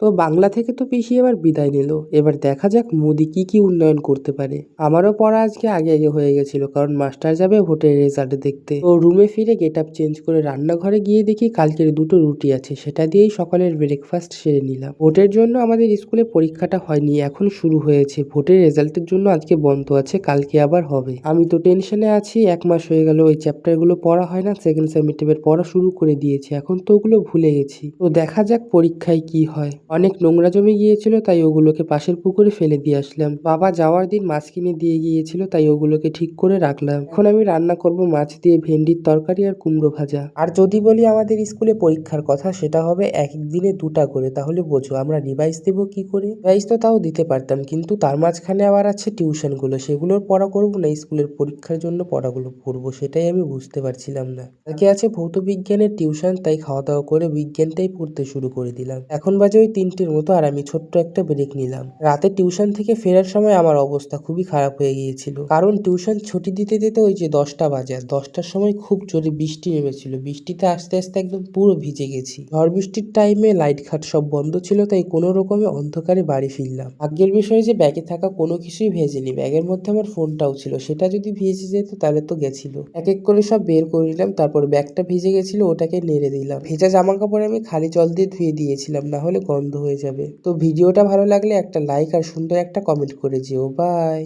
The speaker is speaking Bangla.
তো বাংলা থেকে তো পিসি এবার বিদায় নিল। এবার দেখা যাক মোদি কি কি উন্নয়ন করতে পারে। আমারও পড়া আজকে আগে আগে হয়ে গেছিল, কারণ মাস্টার যাবে ভোটের রেজাল্ট দেখতে। তো রুমে ফিরে গেট আপ চেঞ্জ করে রান্নাঘরে গিয়ে দেখি কালকের দুটো রুটি আছে, সেটা দিয়েই সকালের ব্রেকফাস্ট সেরে নিলাম। ভোটের জন্য আমাদের স্কুলে পরীক্ষাটা হয়নি, এখন শুরু হয়েছে। ভোটের রেজাল্টের জন্য আজকে বন্ধ আছে, কালকে আবার হবে। আমি তো টেনশনে আছি, 1 মাস হয়ে গেল ওই চ্যাপ্টারগুলো পড়া হয় না। সেকেন্ড সেমিস্টারের পড়া শুরু করে দিয়েছি, এখন তো ওগুলো ভুলে গেছি। তো দেখা যাক পরীক্ষায় কি হয়। অনেক নোংরা জমে গিয়েছিল, তাই ওগুলোকে পাশের পুকুরে ফেলে দিয়ে আসলাম। বাবা যাওয়ার দিন মাছ কিনে দিয়ে গিয়েছিল, তাই ওগুলোকে ঠিক করে রাখলাম। এখন আমি রান্না করব মাছ দিয়ে ভেন্ডির তরকারি আর কুমড়ো ভাজা। আর যদি বলি আমাদের স্কুলে পরীক্ষার কথা, সেটা হবে এক এক দিনে 2টা করে। তাহলে বোঝো আমরা রিভাইজ দেবো কি করে। রিভাইজ তো তাও দিতে পারতাম, কিন্তু তার মাঝখানে আবার আছে টিউশনগুলো, সেগুলোর পড়া করবো না স্কুলের পরীক্ষার জন্য পড়াগুলো পড়বো, সেটাই আমি বুঝতে পারছিলাম না। আজকে আছে ভৌত বিজ্ঞানের টিউশন, তাই খাওয়া দাওয়া করে বিজ্ঞানটাই পড়তে শুরু করে দিলাম। এখন বাজে ওই 3টের মতো, আর আমি ছোট্ট একটা ব্রেক নিলাম। রাতে টিউশন থেকে ফেরার সময় আমার অবস্থা খুবই খারাপ হয়ে গিয়েছিল, কারণ টিউশন ছুটি দিতে দিতে ওই যে 10টা বাজে, আর 10টার সময় খুব জোরে বৃষ্টি নেমেছিল। বৃষ্টিতে আস্তে আস্তে একদম পুরো ভিজে গেছি। ঝড় বৃষ্টির টাইমে লাইট ঘাট সব বন্ধ ছিল, তাই কোনো রকমে অন্ধকারে বাড়ি ফিরলাম। ভাগ্যের বিষয় যে ব্যাগে থাকা কোনো কিছুই ভেজেনি। ব্যাগের মধ্যে আমার ফোনটাও ছিল, সেটা যদি ভিজে যেত তাহলে তো গেছিল। এক এক করে সব বের করে নিলাম, তারপর ব্যাগটা ভিজে গেছিল, ওটাকে নেড়ে দিলাম। ভেজা জামা কাপড় আমি খালি জল দিয়ে ধুয়ে দিয়েছিলাম, না হলে গন্ধ হয়ে যাবে। তো ভিডিওটা ভালো লাগলে একটা লাইক আর সুন্দর একটা কমেন্ট করে যেও। বাই।